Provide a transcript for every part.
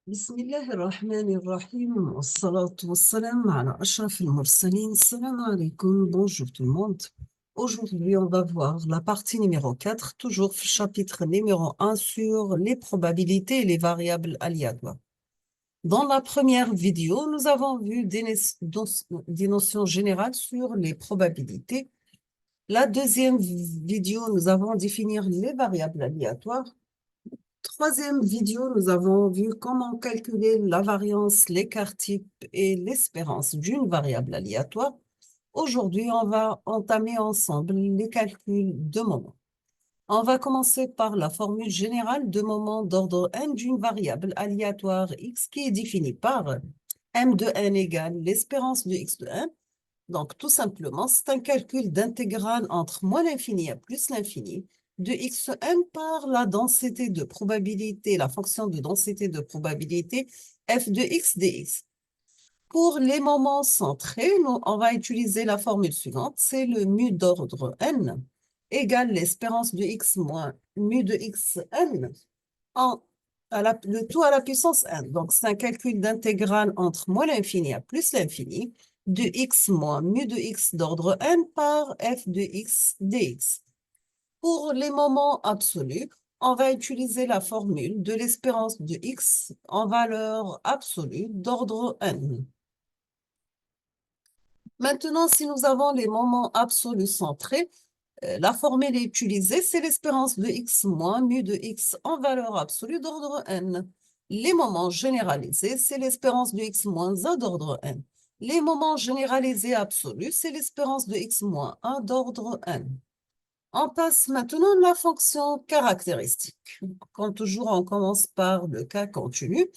بسم الله الرحمن الرحيم والصلاة والسلام على أشرف المرسلين. Salam alaikum, bonjour tout le monde. Aujourd'hui, on va voir la partie numéro 4, toujours chapitre numéro 1 sur les probabilités et les variables aléatoires. Dans la première vidéo, nous avons vu des notions générales sur les probabilités. La deuxième vidéo, nous avons définir les variables aléatoires. Troisième vidéo, nous avons vu comment calculer la variance, l'écart type et l'espérance d'une variable aléatoire. Aujourd'hui, on va entamer ensemble les calculs de moments. On va commencer par la formule générale de moment d'ordre n d'une variable aléatoire x qui est définie par m de n égale l'espérance de x de n. Donc, tout simplement, c'est un calcul d'intégrale entre moins l'infini et plus l'infini de xn par la densité de probabilité, la fonction de densité de probabilité f de x dx. Pour les moments centrés, on va utiliser la formule suivante, c'est le mu d'ordre n égale l'espérance de x moins mu de xn le tout à la puissance n. Donc, c'est un calcul d'intégrale entre moins l'infini et plus l'infini de x moins mu de x d'ordre n par f de x dx. Pour les moments absolus, on va utiliser la formule de l'espérance de x en valeur absolue d'ordre n. Maintenant, si nous avons les moments absolus centrés, la formule utilisée, c'est l'espérance de x moins mu de x en valeur absolue d'ordre n. Les moments généralisés, c'est l'espérance de x moins 1 d'ordre n. Les moments généralisés absolus, c'est l'espérance de x moins 1 d'ordre n. On passe maintenant à la fonction caractéristique. Comme toujours, on commence par le cas continu.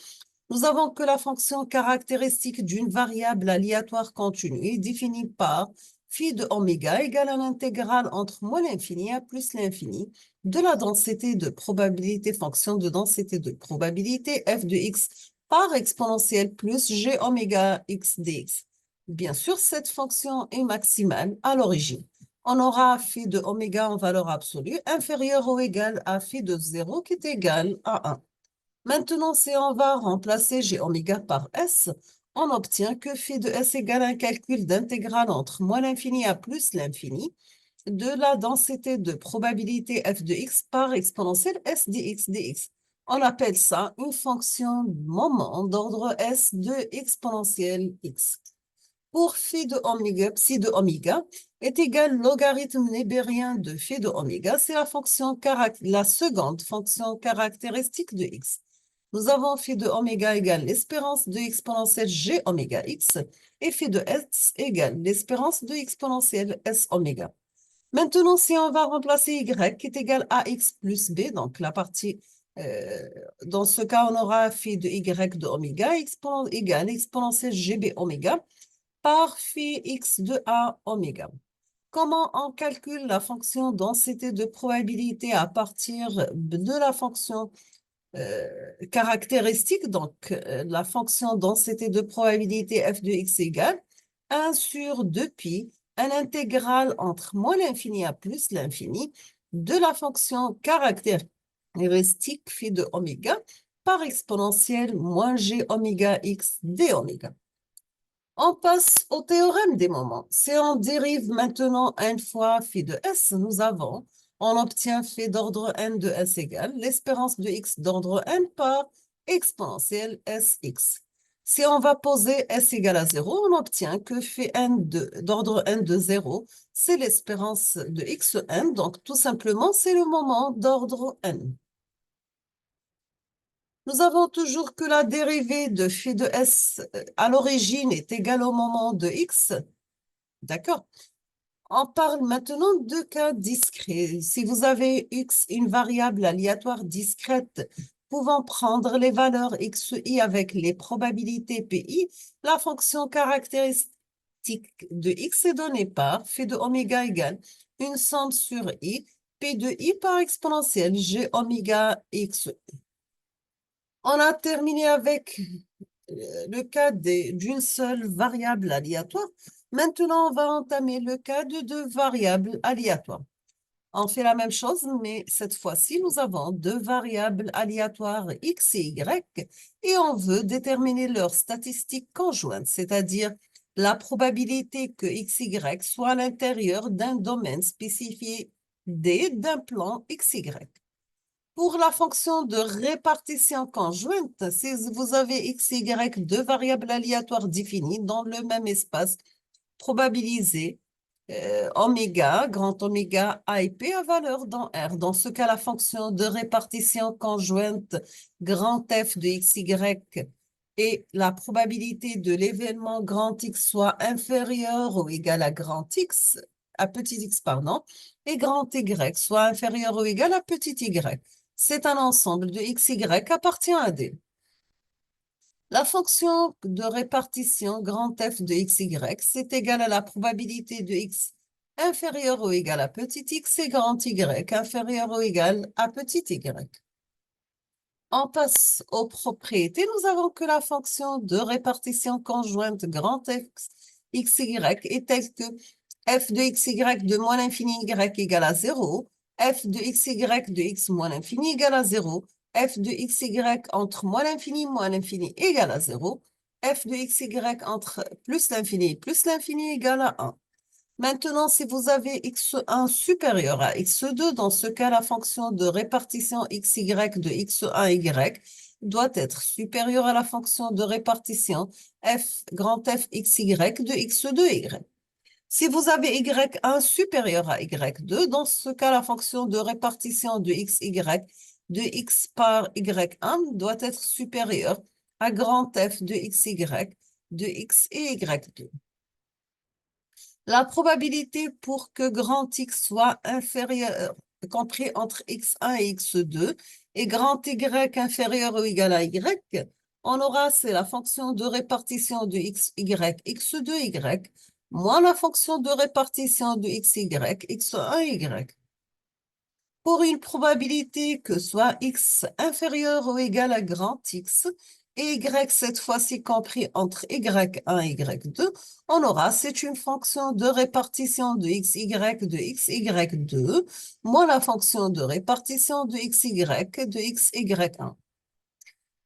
Nous avons que la fonction caractéristique d'une variable aléatoire continue est définie par phi de oméga égale à l'intégrale entre moins l'infini et plus l'infini de la densité de probabilité fonction de densité de probabilité f de x par exponentielle plus g oméga x dx. Bien sûr, cette fonction est maximale à l'origine. On aura phi de oméga en valeur absolue inférieure ou égale à phi de 0 qui est égal à 1. Maintenant, si on va remplacer g oméga par s, on obtient que phi de s égale un calcul d'intégrale entre moins l'infini à plus l'infini de la densité de probabilité f de x par exponentielle s dx dx. On appelle ça une fonction moment d'ordre s de exponentielle x. Pour phi de oméga, psi de oméga est égal logarithme nébérien de phi de oméga, c'est la seconde fonction caractéristique de x. Nous avons phi de oméga égale l'espérance de exponentielle g oméga x et phi de s égale l'espérance de exponentielle s oméga. Maintenant, si on va remplacer y qui est égal à x plus b, donc la partie, dans ce cas, on aura phi de y de oméga égale exponentielle gb oméga par phi x de a oméga. Comment on calcule la fonction densité de probabilité à partir de la fonction caractéristique, donc la fonction densité de probabilité f de x égale 1 sur 2 pi, un intégral entre moins l'infini à plus l'infini de la fonction caractéristique phi de oméga par exponentielle moins g oméga x d oméga. On passe au théorème des moments. Si on dérive maintenant n fois phi de s, on obtient phi d'ordre n de s égale l'espérance de x d'ordre n par exponentielle sx. Si on va poser s égale à 0, on obtient que phi d'ordre n de 0, c'est l'espérance de xn, donc tout simplement, c'est le moment d'ordre n. Nous avons toujours que la dérivée de phi de s à l'origine est égale au moment de x. D'accord? On parle maintenant de cas discrets. Si vous avez x, une variable aléatoire discrète pouvant prendre les valeurs x, y avec les probabilités pi, la fonction caractéristique de x est donnée par phi de oméga égale une somme sur i, p de i par exponentielle g oméga x. On a terminé avec le cas d'une seule variable aléatoire. Maintenant, on va entamer le cas de deux variables aléatoires. On fait la même chose, mais cette fois-ci, nous avons deux variables aléatoires x et y et on veut déterminer leurs statistiques conjointes, c'est-à-dire la probabilité que x, y soit à l'intérieur d'un domaine spécifié D d'un plan x, y. Pour la fonction de répartition conjointe, si vous avez x, y, deux variables aléatoires définies dans le même espace probabilisé, oméga, grand oméga A et P à valeur dans R. Dans ce cas, la fonction de répartition conjointe grand F de x, y et la probabilité de l'événement grand X soit inférieure ou égale à grand X, à petit x, pardon, et grand Y soit inférieur ou égal à petit y. C'est un ensemble de x, y appartient à D. La fonction de répartition grand F de x, y, c'est égal à la probabilité de x inférieur ou égal à petit x et grand y inférieur ou égal à petit y. On passe aux propriétés. Nous avons que la fonction de répartition conjointe grand F x, y est telle que f de x, y de moins l'infini y égale à 0, f de x, y de x moins l'infini égale à 0, f de x, y entre moins l'infini égale à 0, f de x, y entre plus l'infini égale à 1. Maintenant, si vous avez x1 supérieur à x2, dans ce cas, la fonction de répartition xy de x1, y doit être supérieure à la fonction de répartition grand F xy de x2, y. Si vous avez y1 supérieur à y2, dans ce cas, la fonction de répartition de xy de x par y1 doit être supérieure à grand F de xy de x et y2. La probabilité pour que grand X soit inférieur, compris entre x1 et x2, et grand Y inférieur ou égal à Y, on aura, c'est la fonction de répartition de x, y, x2, y, moins la fonction de répartition de x, y, x1, y. Pour une probabilité que soit x inférieur ou égal à grand X, et y cette fois-ci compris entre y1 et y2, on aura, c'est une fonction de répartition de xy de xy2, moins la fonction de répartition de xy de xy1.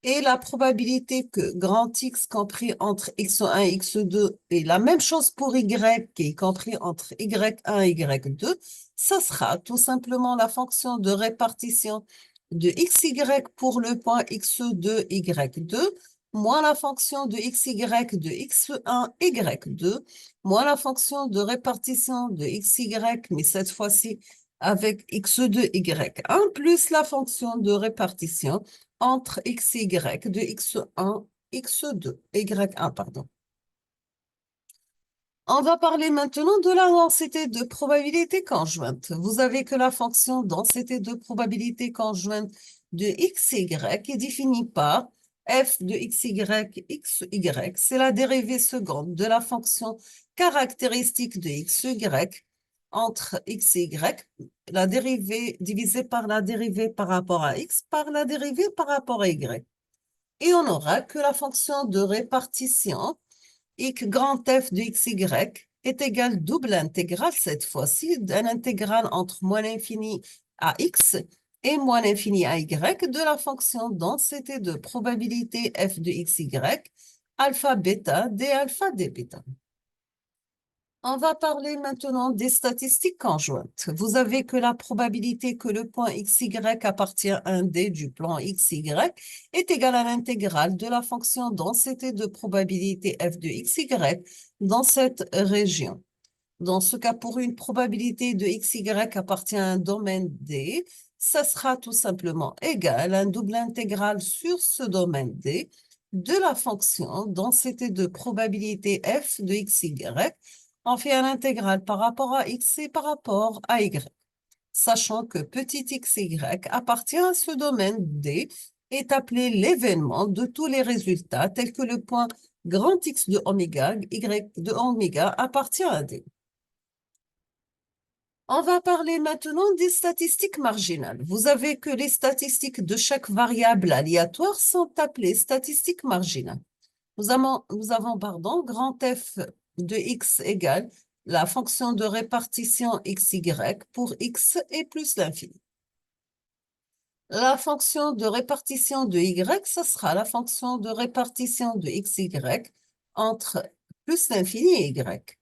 Et la probabilité que grand X compris entre x1 et x2 est la même chose pour y qui est compris entre y1 et y2, ça sera tout simplement la fonction de répartition de xy pour le point x2, y2, moins la fonction de xy de x1, y2, moins la fonction de répartition de xy, mais cette fois-ci avec x2, y1, plus la fonction de répartition entre x et y de x1, x2, y1, pardon. On va parler maintenant de la densité de probabilité conjointe. Vous avez que la fonction densité de probabilité conjointe de x et y est définie par f de xy, xy. C'est la dérivée seconde de la fonction caractéristique de xy entre x et y, la dérivée divisée par la dérivée par rapport à x par la dérivée par rapport à y. Et on aura que la fonction de répartition grand F de xy est égal double intégrale, cette fois-ci, d'un intégral entre moins l'infini à x et moins l'infini à y de la fonction densité de probabilité f de xy, alpha bêta d alpha d bêta. On va parler maintenant des statistiques conjointes. Vous avez que la probabilité que le point xy appartient à un D du plan xy est égale à l'intégrale de la fonction densité de probabilité f de xy dans cette région. Dans ce cas, pour une probabilité de xy appartient à un domaine D, ça sera tout simplement égal à un double intégral sur ce domaine D de la fonction densité de probabilité f de xy. On fait un intégral par rapport à x et par rapport à y, sachant que petit xy appartient à ce domaine D, est appelé l'événement de tous les résultats tels que le point grand X de oméga, y de oméga appartient à D. On va parler maintenant des statistiques marginales. Vous avez que les statistiques de chaque variable aléatoire sont appelées statistiques marginales. Nous avons grand F de x égale la fonction de répartition xy pour x et plus l'infini. La fonction de répartition de y, ce sera la fonction de répartition de xy entre plus l'infini et y.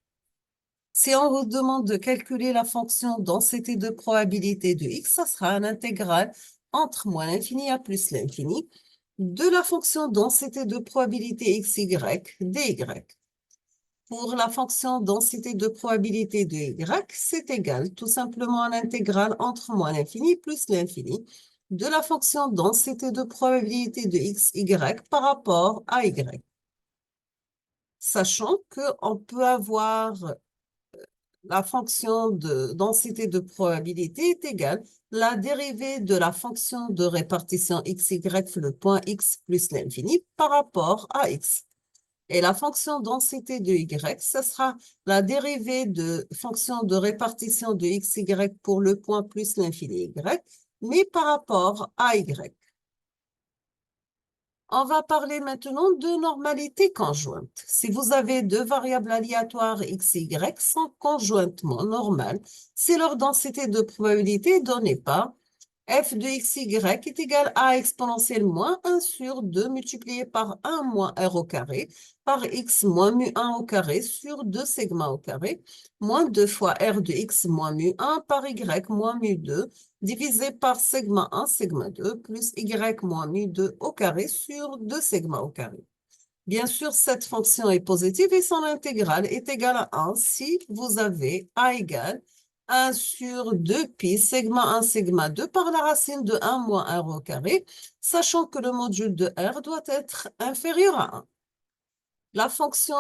Si on vous demande de calculer la fonction densité de probabilité de x, ça sera un intégral entre moins l'infini à plus l'infini de la fonction densité de probabilité xy dy. Pour la fonction densité de probabilité de y, c'est égal tout simplement à l'intégrale entre moins l'infini plus l'infini de la fonction densité de probabilité de xy par rapport à y. Sachant qu'on peut avoir la fonction de densité de probabilité est égale la dérivée de la fonction de répartition xy, le point x plus l'infini, par rapport à x. Et la fonction densité de y, ce sera la dérivée de fonction de répartition de xy pour le point plus l'infini y, mais par rapport à y. On va parler maintenant de normalité conjointe. Si vous avez deux variables aléatoires x et y sont conjointement normales, si leur densité de probabilité est donnée par f de xy est égal à exponentielle moins 1 sur 2 multiplié par 1 moins r au carré par x moins mu 1 au carré sur 2 sigma au carré moins 2 fois r de x moins mu 1 par y moins mu 2 divisé par sigma 1 sigma 2 plus y moins mu 2 au carré sur 2 sigma au carré. Bien sûr, cette fonction est positive et son intégrale est égale à 1 si vous avez a égale 1 sur 2 pi sigma 1 sigma 2 par la racine de 1 moins r au carré, sachant que le module de r doit être inférieur à 1. La fonction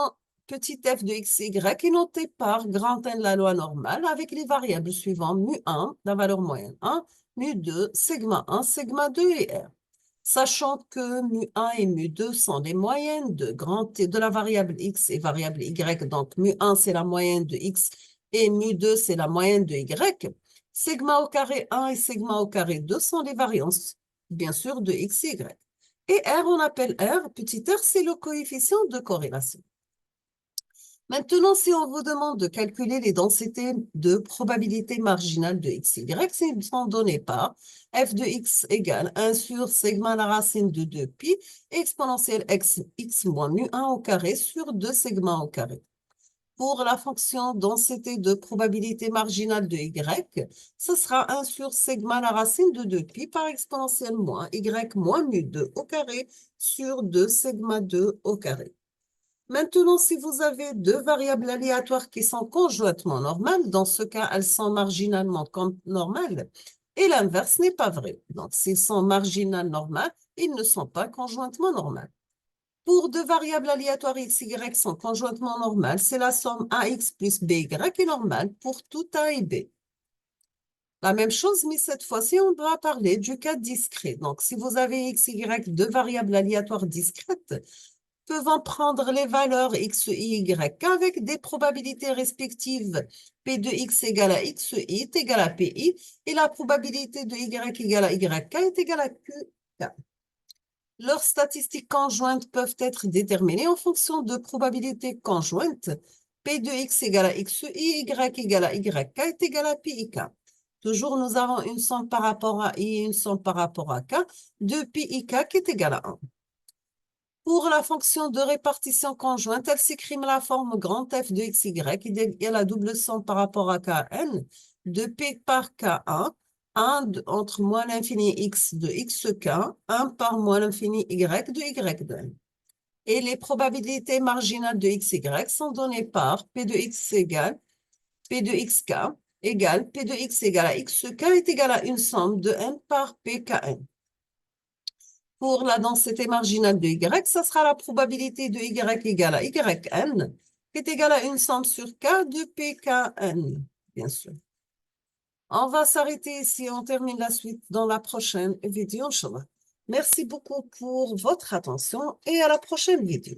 petit f de xy est notée par grand N de la loi normale avec les variables suivantes mu 1, la valeur moyenne 1, mu 2, sigma 1, sigma 2 et r. Sachant que mu 1 et mu 2 sont les moyennes de grand T de la variable x et variable y, donc mu 1 c'est la moyenne de x et mu 2 c'est la moyenne de y, sigma au carré 1 et sigma au carré 2 sont les variances, bien sûr, de x et y. Et R, on appelle R, petit r, c'est le coefficient de corrélation. Maintenant, si on vous demande de calculer les densités de probabilité marginale de x, y, c'est sont données par f de x égale 1 sur sigma la racine de 2 pi exponentielle x moins mu 1 au carré sur 2 sigma au carré. Pour la fonction densité de probabilité marginale de y, ce sera 1 sur sigma la racine de 2 pi par exponentielle moins y moins mu 2 au carré sur 2 sigma 2 au carré. Maintenant, si vous avez deux variables aléatoires qui sont conjointement normales, dans ce cas, elles sont marginalement normales, et l'inverse n'est pas vrai. Donc, s'ils sont marginales normales, ils ne sont pas conjointement normales. Pour deux variables aléatoires x, y sont conjointement normales, c'est la somme ax plus by est normale pour tout a et b. La même chose, mais cette fois-ci, on doit parler du cas discret. Donc, si vous avez x, y, deux variables aléatoires discrètes, peuvent prendre les valeurs x, y, avec des probabilités respectives p de x égale à xi est égal à pi, et la probabilité de y égale à yk est égale à qk. Leurs statistiques conjointes peuvent être déterminées en fonction de probabilités conjointes. P de x égale à xi, y égale à yk est égal à pi k. Toujours, nous avons une somme par rapport à i et une somme par rapport à k de pi k qui est égale à 1. Pour la fonction de répartition conjointe, elle s'écrit la forme grand F de xy et la double somme par rapport à Kn de P par K1, 1 entre moins l'infini x de xk, 1 par moins l'infini y de y de n. Et les probabilités marginales de xy sont données par P de x égale P de xk égale P de x égale à xk est égal à une somme de n par Pkn. Pour la densité marginale de y, ça sera la probabilité de y égale à yn, qui est égale à une somme sur k de pkn, bien sûr. On va s'arrêter ici, on termine la suite dans la prochaine vidéo, Inch'Allah. Merci beaucoup pour votre attention et à la prochaine vidéo.